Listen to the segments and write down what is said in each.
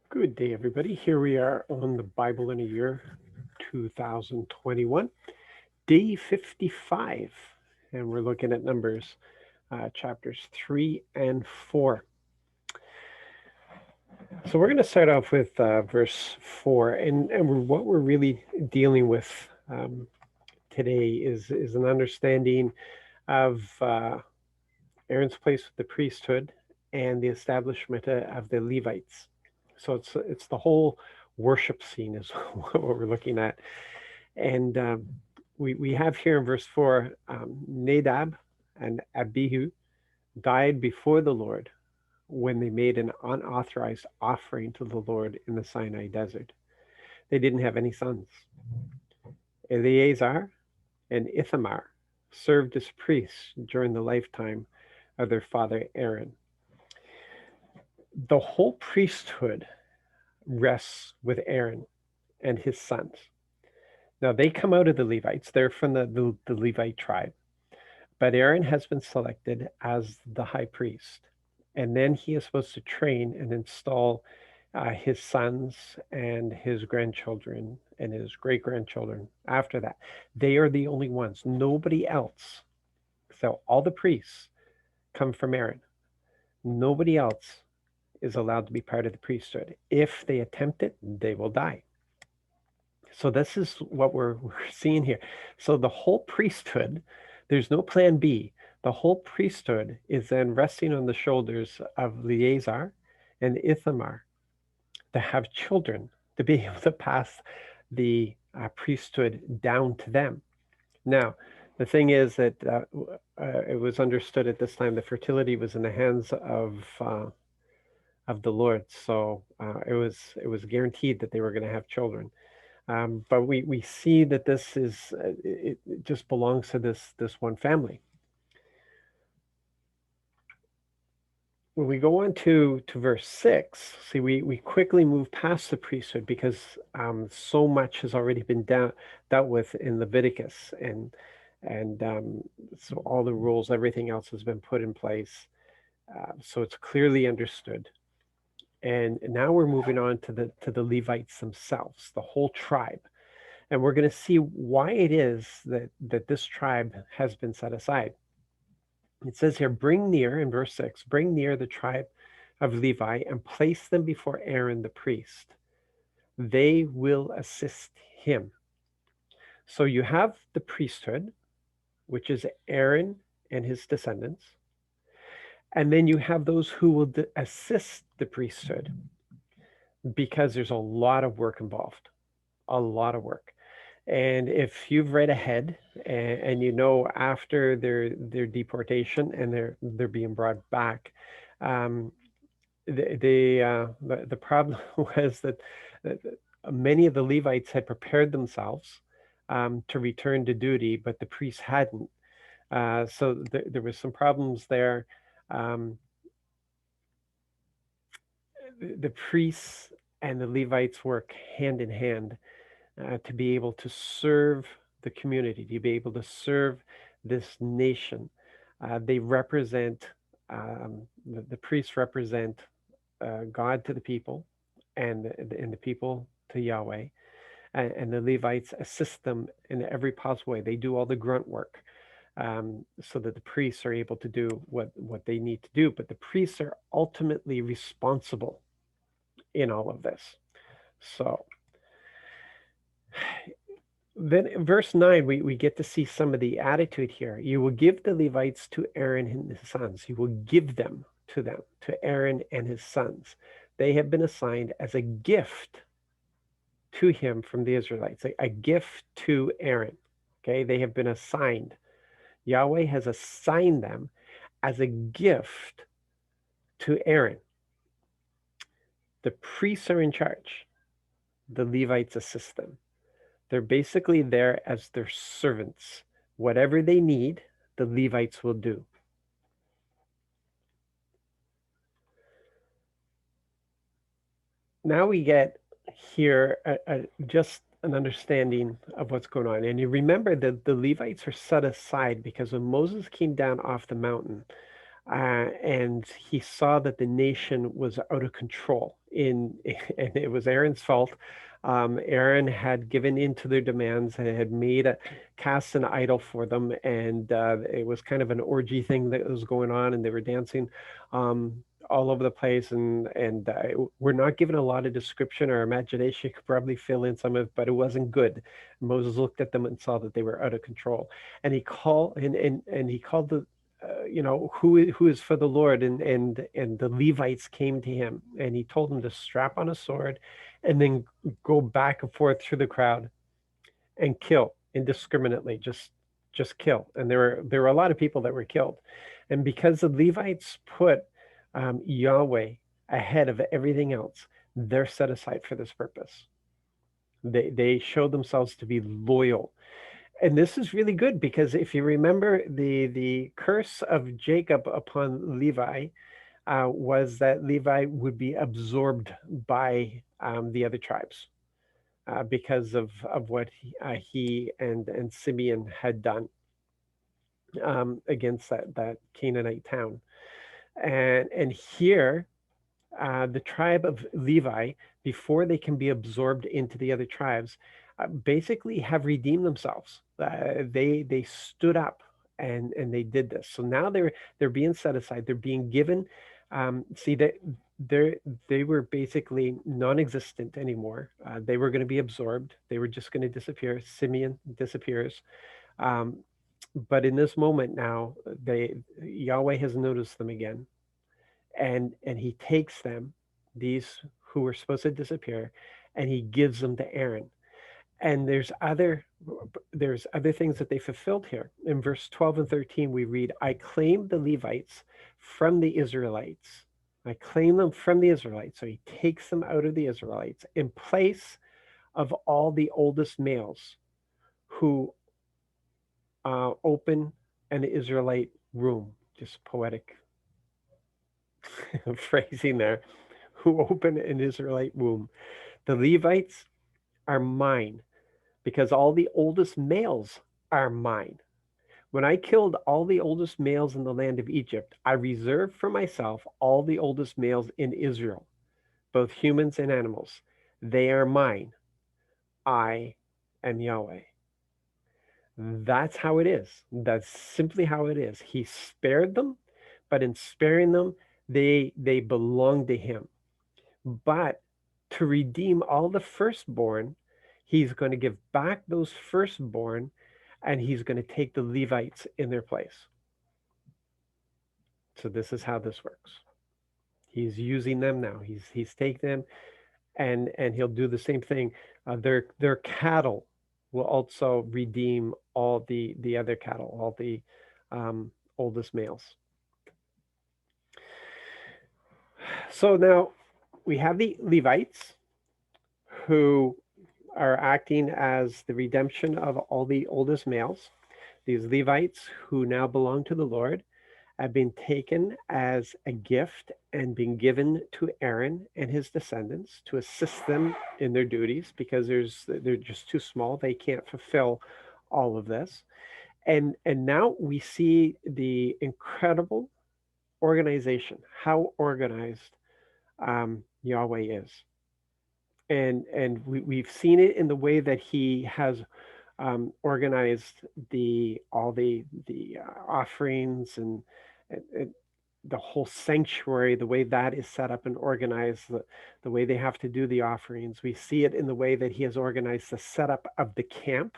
Good day, everybody. Here we are on the Bible in a Year 2021, day 55, and we're looking at Numbers chapters 3 and 4. So we're going to start off with verse 4, and what we're really dealing with today is an understanding of Aaron's place with the priesthood and the establishment of the Levites. So it's the whole worship scene is what we're looking at. And we have here in verse 4 Nadab and Abihu died before the Lord when they made an unauthorized offering to the Lord in the Sinai desert. They didn't have any sons. Eleazar and Ithamar served as priests during the lifetime of their father Aaron. The whole priesthood rests with Aaron and his sons. Now they come out of the Levites, they're from the Levite tribe. But Aaron has been selected as the high priest. And then he is supposed to train and install his sons and his grandchildren and his great grandchildren after that. They are the only ones, nobody else. So all the priests come from Aaron. Nobody else is allowed to be part of the priesthood. If they attempt it, they will die. So this is what we're seeing here. So the whole priesthood, there's no plan B. The whole priesthood is then resting on the shoulders of Eleazar and Ithamar to have children, to be able to pass the priesthood down to them. Now, the thing is that it was understood at this time that fertility was in the hands of the Lord. So it was guaranteed that they were going to have children. But we see that this is it just belongs to this one family. When we go on to verse 6, see, we quickly move past the priesthood because so much has already been dealt with in Leviticus, and so all the rules, everything else has been put in place, so it's clearly understood. And now we're moving on to the Levites themselves, the whole tribe. And we're going to see why it is that this tribe has been set aside. It says here, bring near, in verse 6, bring near the tribe of Levi and place them before Aaron the priest. They will assist him. So you have the priesthood, which is Aaron and his descendants. And then you have those who will assist the priesthood because there's a lot of work involved, a lot of work. And if you've read ahead and you know after their deportation and they're being brought back, um, the problem was that many of the Levites had prepared themselves to return to duty, but the priests hadn't. So there was some problems there. Um, the priests and the Levites work hand in hand to be able to serve the community, to be able to serve this nation. They represent, the priests represent God to the people and the people to Yahweh. And the Levites assist them in every possible way. They do all the grunt work so that the priests are able to do what they need to do. But the priests are ultimately responsible in all of this. So then in verse 9, we get to see some of the attitude here. You will give the Levites to Aaron and his sons. You will give them, to Aaron and his sons. They have been assigned as a gift to him from the Israelites, a gift to Aaron. Okay, they have been assigned. Yahweh has assigned them as a gift to Aaron. The priests are in charge. The Levites assist them. They're basically there as their servants. Whatever they need, the Levites will do. Now we get here just an understanding of what's going on. And you remember that the Levites are set aside because when Moses came down off the mountain, and he saw that the nation was out of control. And it was Aaron's fault. Aaron had given in to their demands and had cast an idol for them, and it was kind of an orgy thing that was going on, and they were dancing all over the place. And we're not given a lot of description. Our imagination could probably fill in some of it, but it wasn't good. Moses looked at them and saw that they were out of control, and he called the who is for the Lord, and the Levites came to him, and he told them to strap on a sword and then go back and forth through the crowd and kill indiscriminately, just kill. And there were a lot of people that were killed, and because the Levites put Yahweh ahead of everything else, they're set aside for this purpose. They show themselves to be loyal. And this is really good because if you remember the curse of Jacob upon Levi was that Levi would be absorbed by the other tribes because of what he and Simeon had done against that Canaanite town. And here the tribe of Levi, before they can be absorbed into the other tribes, basically have redeemed themselves. They stood up and they did this. So now they're being set aside. They're being given. See that they were basically non-existent anymore. They were going to be absorbed. They were just going to disappear. Simeon disappears. Um, but in this moment now, Yahweh has noticed them again, and he takes them, these who were supposed to disappear, and he gives them to Aaron. And there's other things that they fulfilled here. In verse 12 and 13 we read, I claim the Levites from the Israelites. I claim them from the Israelites. So he takes them out of the Israelites in place of all the oldest males who open an Israelite room. Just poetic phrasing there. Who open an Israelite womb. The Levites are mine because all the oldest males are mine. When I killed all the oldest males in the land of Egypt, I reserved for myself all the oldest males in Israel, both humans and animals. They are mine. I am Yahweh. That's how it is. That's simply how it is. He spared them, but in sparing them, they belong to him. But to redeem all the firstborn, he's going to give back those firstborn, and he's going to take the Levites in their place. So this is how this works. He's using them now. He's taking them, and he'll do the same thing. Their cattle will also redeem all the other cattle, all the oldest males. So now we have the Levites who are acting as the redemption of all the oldest males. These Levites who now belong to the Lord have been taken as a gift and been given to Aaron and his descendants to assist them in their duties because they're just too small. They can't fulfill all of this. And now we see the incredible organization, how organized Yahweh is. And we've seen it in the way that he has organized all the offerings and the whole sanctuary, the way that is set up and organized, the way they have to do the offerings. We see it in the way that he has organized the setup of the camp,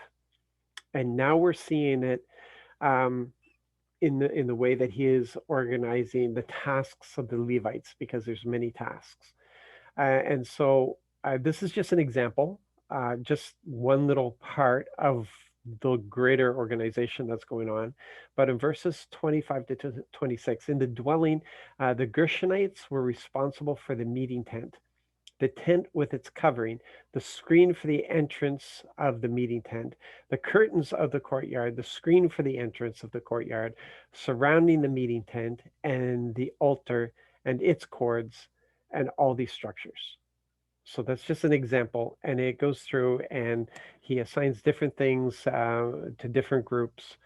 and now we're seeing it in the way that he is organizing the tasks of the Levites, because there's many tasks. And so this is just an example, just one little part of the greater organization that's going on. But in verses 25 to 26, in the dwelling, the Gershonites were responsible for the meeting tent, the tent with its covering, the screen for the entrance of the meeting tent, the curtains of the courtyard, the screen for the entrance of the courtyard, surrounding the meeting tent, and the altar and its cords, and all these structures. So that's just an example, and it goes through and he assigns different things to different groups,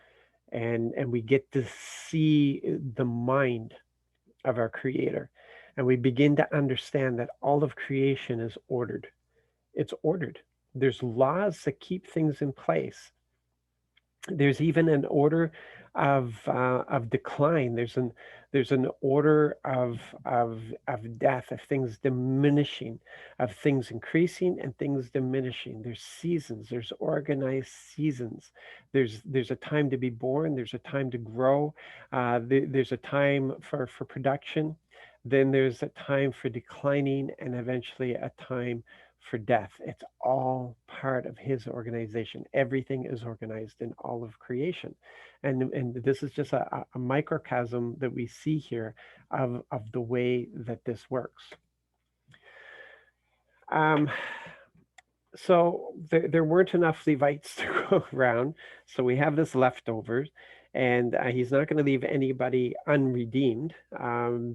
and we get to see the mind of our Creator, and we begin to understand that all of creation is ordered. It's ordered. There's laws that keep things in place. There's even an order of decline. There's an order of death, of things diminishing, of things increasing and things diminishing. There's seasons. There's organized seasons. There's a time to be born. There's a time to grow. There's a time for production. Then there's a time for declining, and eventually a time for death. It's all part of his organization. Everything is organized in all of creation. And this is just a microcosm that we see here of the way that this works. Um, so there weren't enough Levites to go around. So we have this leftovers, and he's not going to leave anybody unredeemed,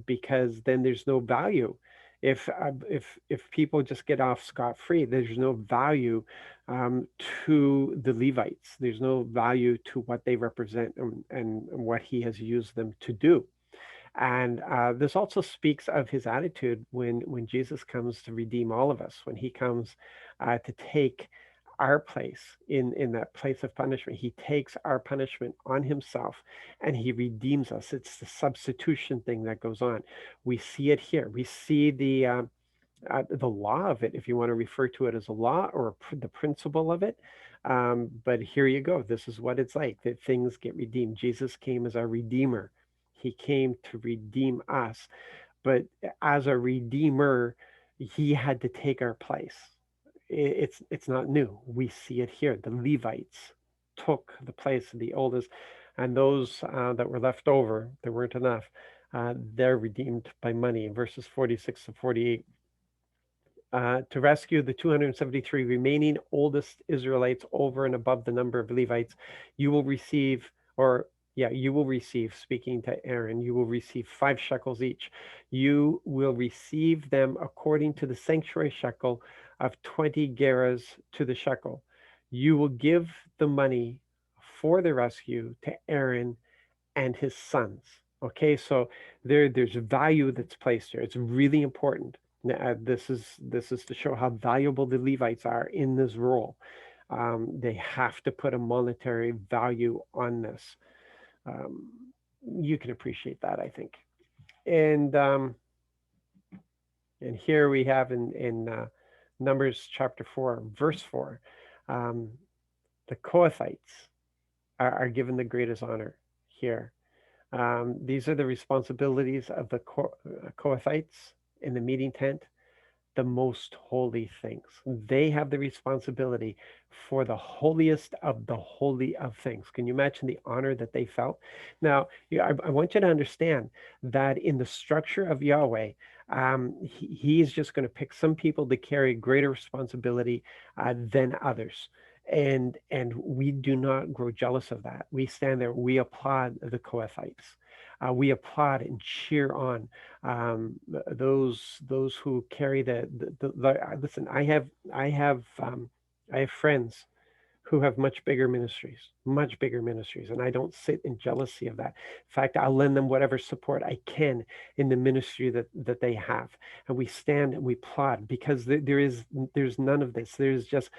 because then there's no value. If people just get off scot-free, there's no value to the Levites. There's no value to what they represent, and what he has used them to do. And this also speaks of his attitude when Jesus comes to redeem all of us, when he comes to take our place in that place of punishment. He takes our punishment on himself and he redeems us. It's the substitution thing that goes on. We see it here. We see the law of it, if you want to refer to it as a law or the principle of it. But here you go. This is what it's like, that things get redeemed. Jesus came as our redeemer. He came to redeem us. But as a redeemer, he had to take our place. It's not new. We see it here. The Levites took the place of the oldest, and those that were left over, there weren't enough. They're redeemed by money. In verses 46 to 48, to rescue the 273 remaining oldest Israelites over and above the number of Levites, you will receive, speaking to Aaron, you will receive 5 shekels each. You will receive them according to the sanctuary shekel of 20 gerahs to the shekel. You will give the money for the rescue to Aaron and his sons. Okay, so there's value that's placed here. It's really important. This is to show how valuable the Levites are in this role. They have to put a monetary value on this. You can appreciate that, I think. And here we have in Numbers chapter 4, verse 4, the Kohathites are given the greatest honor here. These are the responsibilities of the Kohathites in the meeting tent, the most holy things. They have the responsibility for the holiest of the holy of things. Can you imagine the honor that they felt? Now, I want you to understand that in the structure of Yahweh, he is just going to pick some people to carry greater responsibility than others. And we do not grow jealous of that. We stand there, we applaud the Kohathites. We applaud and cheer on those who carry listen. I have friends who have much bigger ministries, and I don't sit in jealousy of that. In fact, I'll lend them whatever support I can in the ministry that they have, and we stand and we applaud, because there's none of this. There's just,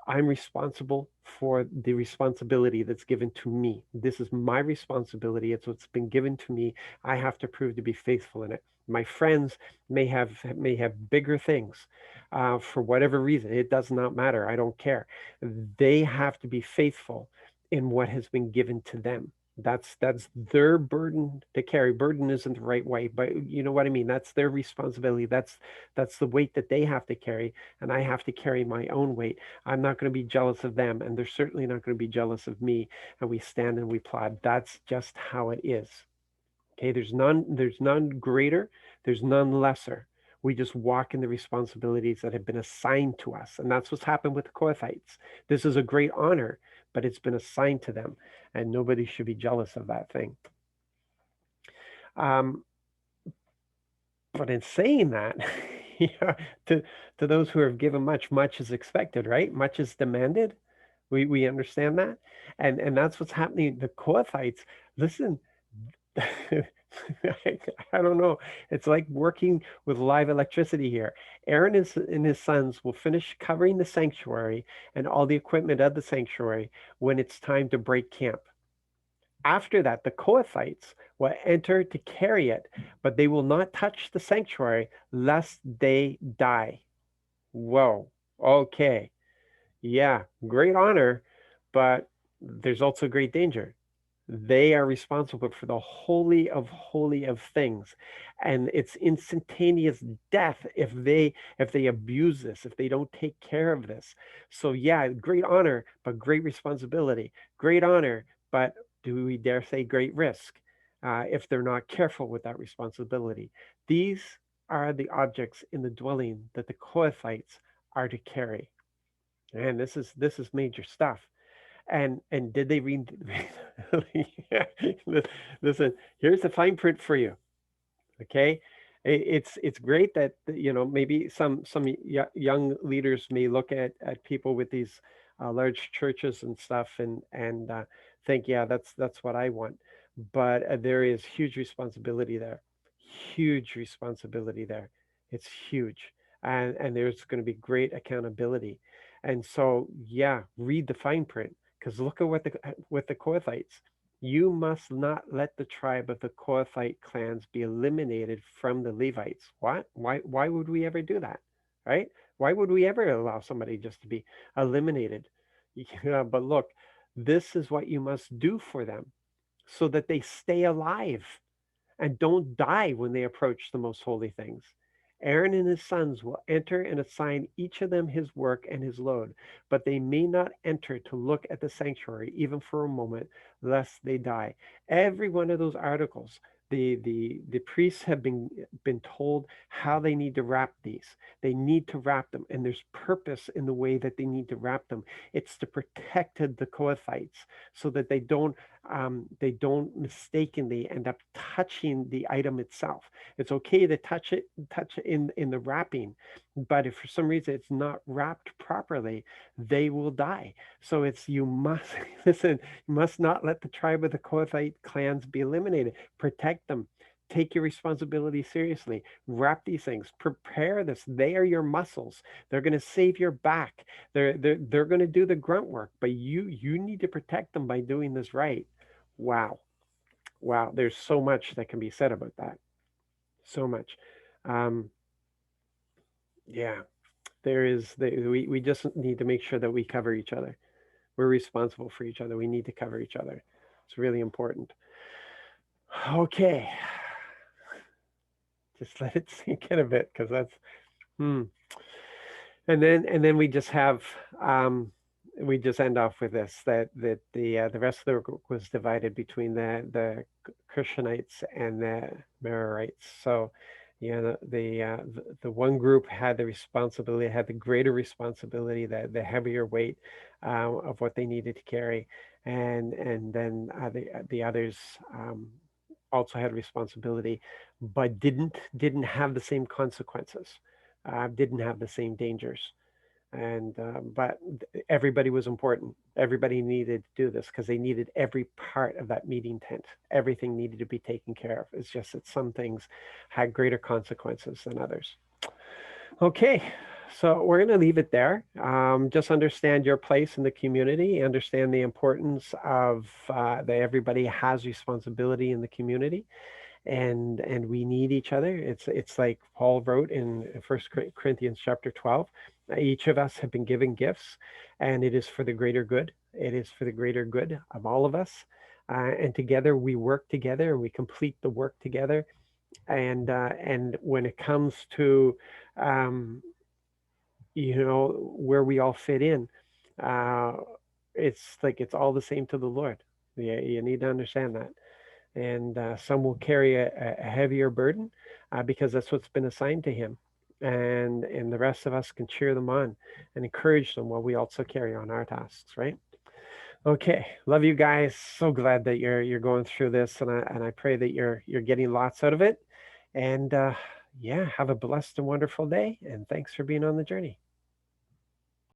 I'm responsible for the responsibility that's given to me. This is my responsibility. It's what's been given to me. I have to prove to be faithful in it. My friends may have bigger things for whatever reason. It does not matter. I don't care. They have to be faithful in what has been given to them. That's their burden to carry. Burden isn't the right way, but you know what I mean. That's their responsibility. That's the weight that they have to carry, and I have to carry my own weight. I'm not going to be jealous of them, and they're certainly not going to be jealous of me. And we stand and we applaud. That's just how it is. Okay, there's none greater, there's none lesser. We just walk in the responsibilities that have been assigned to us. And that's what's happened with the Kohathites. This is a great honor, but it's been assigned to them, and nobody should be jealous of that thing. But in saying that, to those who have given much, much is expected, right? Much is demanded. We understand that, and that's what's happening. The Kohathites, listen, I don't know. It's like working with live electricity here. Aaron and his sons will finish covering the sanctuary and all the equipment of the sanctuary when it's time to break camp. After that, the Kohathites will enter to carry it, but they will not touch the sanctuary lest they die. Whoa. Okay. Yeah, great honor, but there's also great danger. They are responsible for the holy of things, and it's instantaneous death if they abuse this, if they don't take care of this. So yeah, great honor, but great responsibility. Great honor, but do we dare say great risk if they're not careful with that responsibility. These are the objects in the dwelling that the Kohathites are to carry. And this is major stuff. And did they read? Yeah. Listen, here's the fine print for you. Okay, it's great that maybe some young leaders may look at people with these large churches and stuff and think, yeah, that's what I want. But there is huge responsibility there, huge responsibility there. It's huge, and there's going to be great accountability. And so, yeah, read the fine print because look at what the Kohathites. You must not let the tribe of the Kohathite clans be eliminated from the Levites. What? Why would we ever do that? Right? Why would we ever allow somebody just to be eliminated? Yeah, but look, this is what you must do for them so that they stay alive and don't die when they approach the most holy things. Aaron and his sons will enter and assign each of them his work and his load, but they may not enter to look at the sanctuary even for a moment, lest they die. Every one of those articles, the priests have been told how they need to wrap these. They need to wrap them, and there's purpose in the way that they need to wrap them. It's to protect the Kohathites so that they don't mistakenly end up touching the item itself. It's okay to touch it in the wrapping, but if for some reason it's not wrapped properly, they will die. So it's you must listen, you must not let the tribe of the Kohathite clans be eliminated. Protect them. Take your responsibility seriously. Wrap these things. Prepare this. They are your muscles. They're going to save your back. They're going to do the grunt work, but you need to protect them by doing this right. Wow. Wow. There's so much that can be said about that. So much. Um, yeah, we just need to make sure that we cover each other. We're responsible for each other. We need to cover each other. It's really important. Okay. Just let it sink in a bit because that's hmm. And then we just have we just end off with this that the rest of the group was divided between the Christianites and the Merarites. So the one group had the responsibility, had the greater responsibility, the heavier weight of what they needed to carry, and then the others also had responsibility, but didn't have the same consequences, didn't have the same dangers. And but everybody was important. Everybody needed to do this because they needed every part of that meeting tent. Everything needed to be taken care of. It's just that some things had greater consequences than others. Okay, so we're going to leave it there. Just understand your place in the community. Understand the importance of that everybody has responsibility in the community, and we need each other. It's like Paul wrote in First Corinthians chapter 12. Each of us have been given gifts, and it is for the greater good. It is for the greater good of all of us, and together we work together and we complete the work together. And when it comes to um, where we all fit in, uh, it's like it's all the same to the Lord. You need to understand that. And some will carry a heavier burden because that's what's been assigned to him. And the rest of us can cheer them on and encourage them while we also carry on our tasks, right? Okay, love you guys. So glad that you're going through this, and I pray that you're getting lots out of it. And yeah, have a blessed and wonderful day. And thanks for being on the journey.